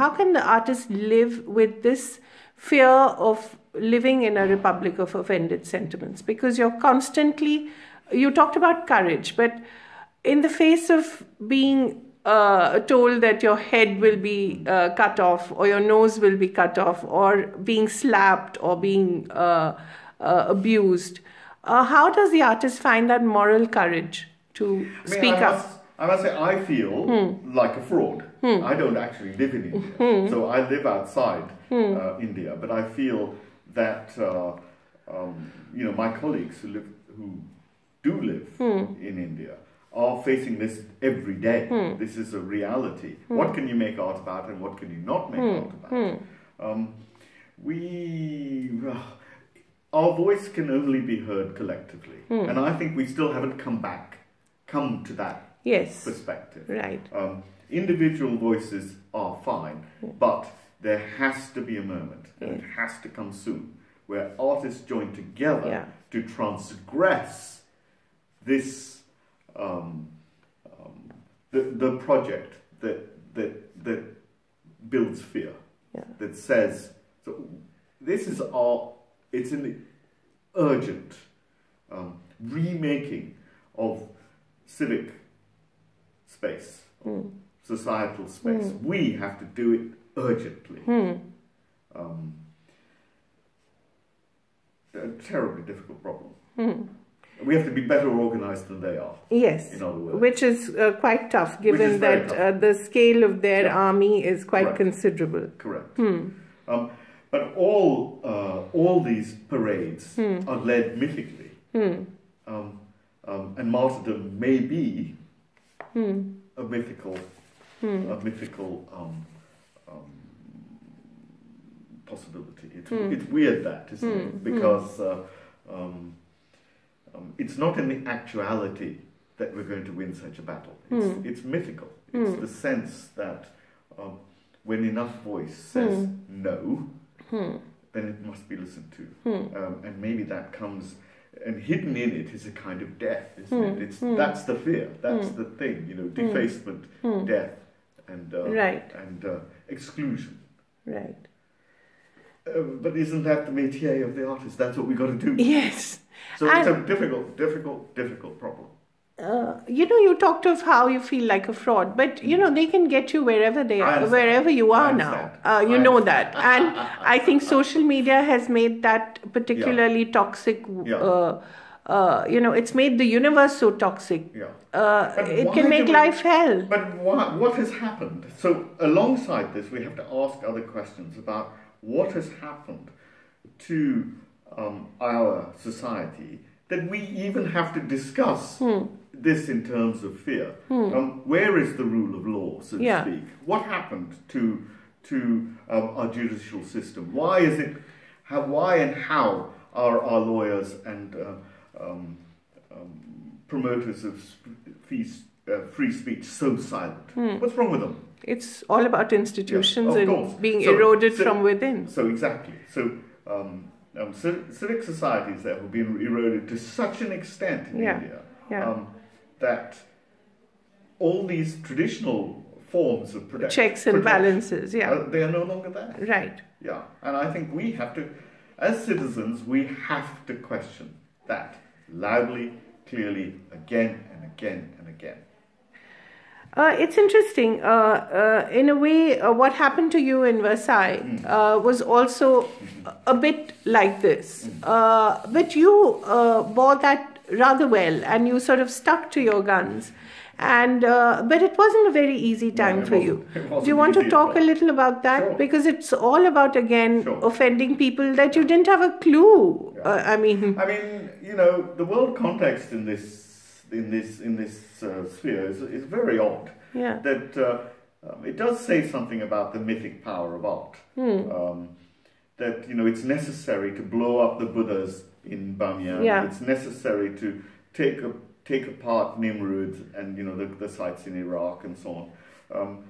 how can the artist live with this fear of living in a republic of offended sentiments? Because you're constantly, you talked about courage, but in the face of being told that your head will be cut off, or your nose will be cut off, or being slapped, or being abused, how does the artist find that moral courage to speak up? I must say, I feel like a fraud. I don't actually live in India, so I live outside India. But I feel that my colleagues who do live in India are facing this every day. This is a reality. What can you make art about, and what can you not make art about? Our voice can only be heard collectively, and I think we still haven't come to that perspective. Right. Individual voices are fine, but there has to be a moment, and it has to come soon, where artists join together to transgress this the project that builds fear, that says, so this is it's in the urgent remaking of civic space, societal space. We have to do it urgently. A terribly difficult problem. We have to be better organized than they are. Yes, in other words. Which is quite tough, given that the scale of their army is quite considerable. Correct. But all these parades are led mythically, and martyrdom may be a mythical possibility. It's weird, that, isn't it? Because it's not in the actuality that we're going to win such a battle. It's mythical. It's the sense that when enough voice says no, then it must be listened to. And maybe that comes, and hidden in it is a kind of death, isn't it? That's the fear, that's the thing, defacement, death, and exclusion. Right. But isn't that the métier of the artist? That's what we've got to do. Yes. So it's a difficult problem. You talked of how you feel like a fraud, but they can get you wherever you are now. You know that, and I think social media has made that particularly toxic. It's made the universe so toxic. It can make life hell. But what has happened? So alongside this, we have to ask other questions about what has happened to our society, that we even have to discuss this in terms of fear. Where is the rule of law, so to speak? What happened to our judicial system? Why is it? Why and how are our lawyers and promoters of free speech so silent? What's wrong with them? It's all about institutions and being eroded from within. So exactly. So civic societies there have been eroded to such an extent in India that all these traditional forms of checks and balances, they are no longer there. Right. Yeah, and I think we have to, as citizens, we have to question that loudly, clearly, again and again and again. It's interesting. In a way, what happened to you in Versailles was also a bit like this. But you bore that rather well, and you sort of stuck to your guns. And but it wasn't a very easy time for you. Do you want to talk a little about that? Sure. Because it's all about, again, offending people that you didn't have a clue. I mean, the world context in this sphere is very odd. Yeah. That it does say something about the mythic power of art. That it's necessary to blow up the Buddhas in Bamyan. Yeah. It's necessary to take apart Nimrud and the sites in Iraq and so on.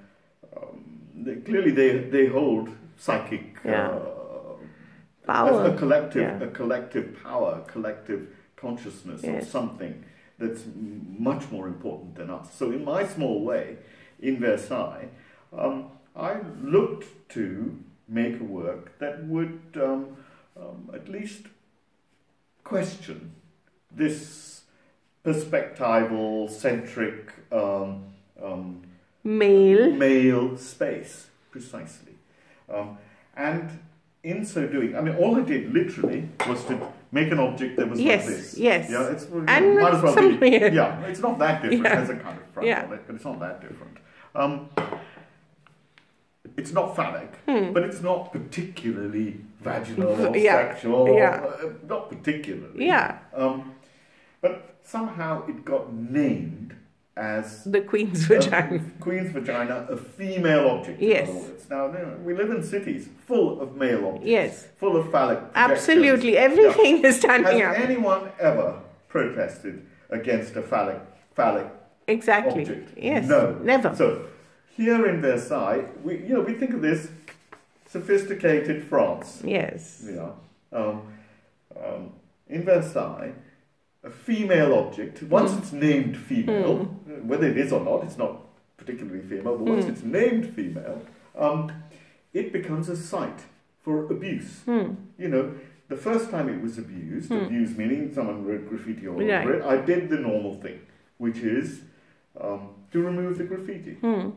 Clearly, they hold psychic power, a collective power, collective consciousness of something that's much more important than us. So in my small way, in Versailles, I looked to make a work that would at least question this perspectival, centric male space, precisely. And in so doing, I mean, all I did literally was to make an object that was like this. Yes. Yeah, it's and might as well be. Yeah, it's not that different. Yeah. There's a kind of front on it, but it's not that different. It's not phallic, but it's not particularly vaginal or sexual. Not particularly. Yeah. But somehow it got named as the Queen's vagina. Queen's vagina, a female object. Yes. In other words. Now, we live in cities full of male objects. Yes. Full of phallic projections. Absolutely. Everything is standing up. Has anyone ever protested against a phallic object? Yes. No. Never. So, here in Versailles, we think of this sophisticated France. Yes. In Versailles, a female object, once it's named female, whether it is or not, it's not particularly female, but once it's named female, it becomes a site for abuse. The first time it was abused, abuse meaning someone wrote graffiti all over it, I did the normal thing, which is to remove the graffiti. 2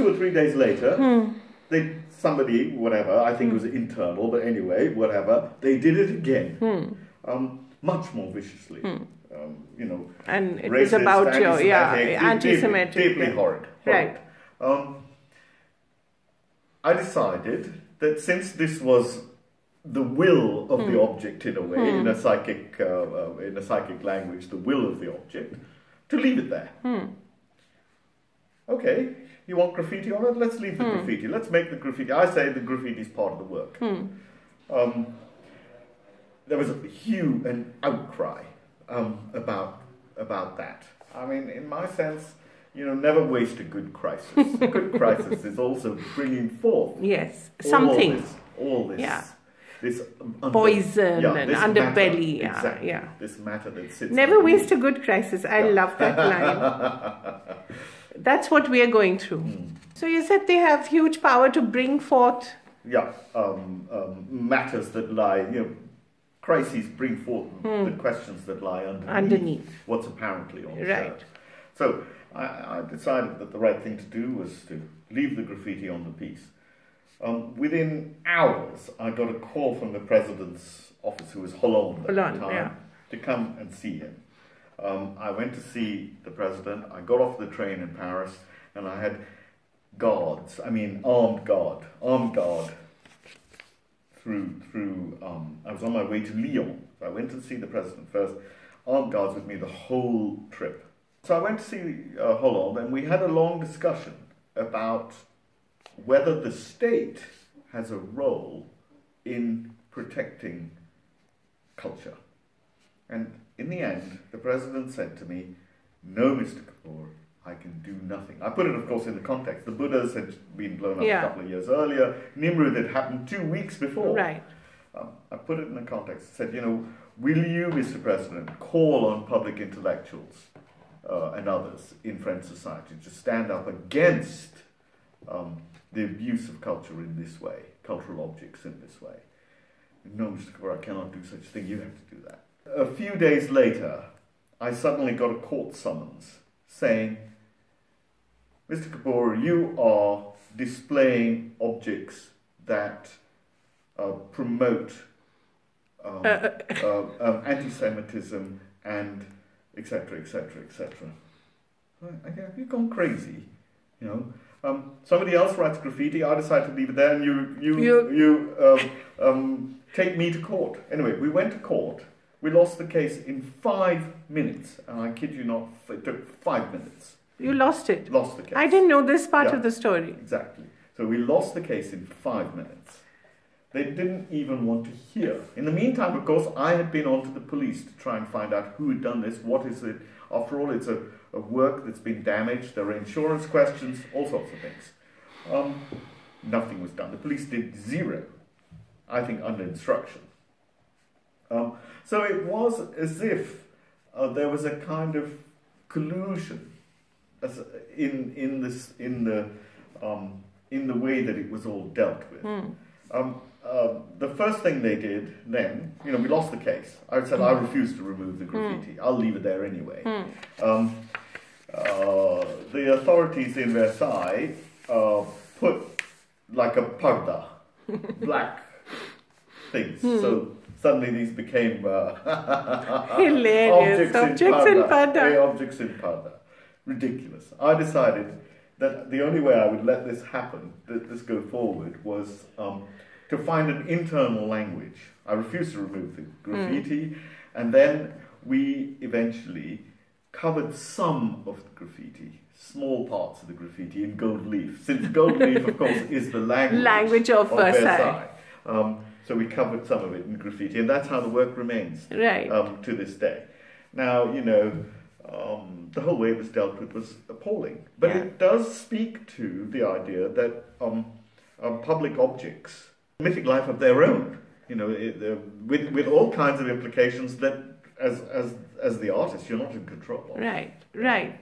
or 3 days later, somebody, whatever, I think it was internal, but anyway, whatever, they did it again, much more viciously. And it racist, was about anti-Semitic, deeply horrid. Right. I decided that since this was the will of the object in a way, in a psychic language, the will of the object, to leave it there. Okay, you want graffiti on it? Let's leave the graffiti. Let's make the graffiti. I say the graffiti is part of the work. There was a hue and outcry about that. I mean, in my sense, never waste a good crisis. A good crisis is also bringing forth something. All this. This poison and this underbelly. Matter, exactly. This matter that sits. Never waste a good crisis. I love that line. That's what we are going through. So you said they have huge power to bring forth. Matters that lie. Crises bring forth the questions that lie underneath what's apparently on the shirt. So I decided that the right thing to do was to leave the graffiti on the piece. Within hours, I got a call from the president's office, who was Hollande at the time, to come and see him. I went to see the president. I got off the train in Paris, and I had armed guard, through. I was on my way to Lyon. So I went to see the president first. Armed guards with me the whole trip. So I went to see Hollande, and we had a long discussion about whether the state has a role in protecting culture. And in the end, the president said to me, "No, Mr. Kapoor, I can do nothing." I put it, of course, in the context. The Buddhas had been blown up a couple of years earlier. Nimrud had happened 2 weeks before. Right. I put it in the context. I said, will you, Mr. President, call on public intellectuals and others in French society to stand up against the abuse of culture in this way, cultural objects in this way? "No, Mr. Kapoor, I cannot do such a thing. You have to do that." A few days later, I suddenly got a court summons saying, "Mr. Kapoor, you are displaying objects that promote anti-Semitism and etc., etc., etc." Have you gone crazy? Somebody else writes graffiti. I decide to leave it there, and you take me to court. Anyway, we went to court. We lost the case in 5 minutes, and I kid you not, it took 5 minutes. You lost it? Lost the case. I didn't know this part of the story. Exactly. So we lost the case in 5 minutes. They didn't even want to hear. In the meantime, of course, I had been on to the police to try and find out who had done this, what is it. After all, it's a work that's been damaged. There are insurance questions, all sorts of things. Nothing was done. The police did zero, I think, under instruction. So it was as if there was a kind of collusion in the way that it was all dealt with. The first thing they did then, we lost the case. I said, I refuse to remove the graffiti. I'll leave it there anyway. The authorities in Versailles put like a parda, black things. So suddenly these became hilarious objects in parda. Objects in parda. Ridiculous. I decided that the only way I would let this happen, this go forward, was to find an internal language. I refused to remove the graffiti, and then we eventually covered some of the graffiti, small parts of the graffiti, in gold leaf, since gold leaf, of course, is the language of Versailles. So we covered some of it in graffiti, and that's how the work remains to this day. Now, the whole way it was dealt with was appalling. But it does speak to the idea that public objects, mythic life of their own, with all kinds of implications that, as the artist, you're not in control of. Right. Yeah.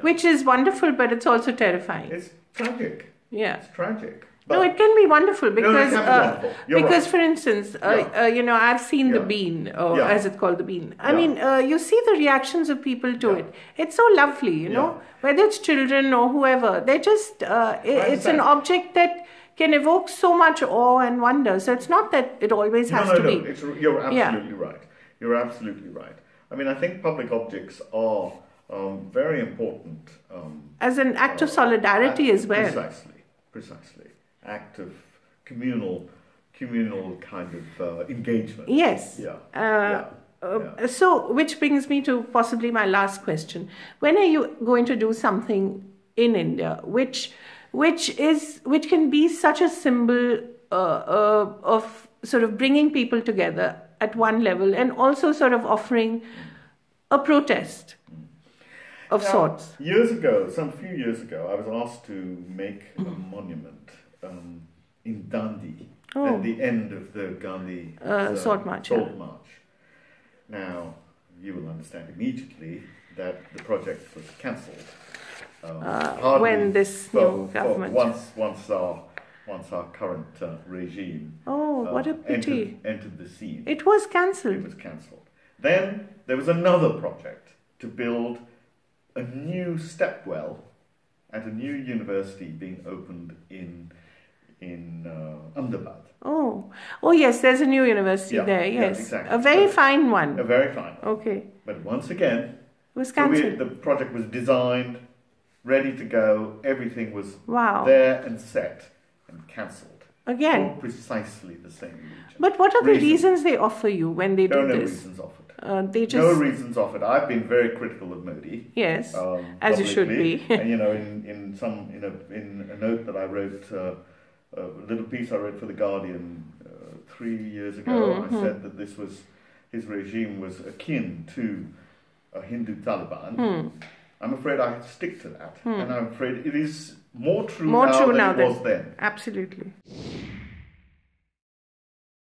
Which is wonderful, but it's also terrifying. It's tragic. Yeah. It's tragic. No, it can be wonderful because, right. For instance, I've seen the bean, or as it's called, the bean. I mean, you see the reactions of people to it. It's so lovely, you know, whether it's children or whoever. They're just, it's an object that can evoke so much awe and wonder. So it's not that it always has to be. You're absolutely right. You're absolutely right. I mean, I think public objects are very important. As an act of solidarity as well. Precisely. Act of communal kind of engagement. Yes. So, which brings me to possibly my last question. When are you going to do something in India which can be such a symbol of sort of bringing people together at one level, and also sort of offering a protest of sorts? Some few years ago, I was asked to make a monument in Dandi at the end of the Gandhi Sword March. Now, you will understand immediately that the project was cancelled. When this new government... Once our current regime what a pity. entered the scene. It was cancelled. Then there was another project to build a new stepwell at a new university being opened in Ahmadabad. Oh yes, there's a new university there. Yes, exactly. A very fine one. A very fine one. Okay. But once again, it was cancelled. The project was designed, ready to go. Everything was there and set, and cancelled. Again. For precisely the same reason. But what are the reasons they offer you when they do this? No reasons offered. No reasons offered. I've been very critical of Modi. Yes, as you should be. And in a note that I wrote, a little piece I wrote for The Guardian 3 years ago, I said that his regime was akin to a Hindu Taliban. I'm afraid I stick to that, and I'm afraid it is more true now than it was then. Absolutely.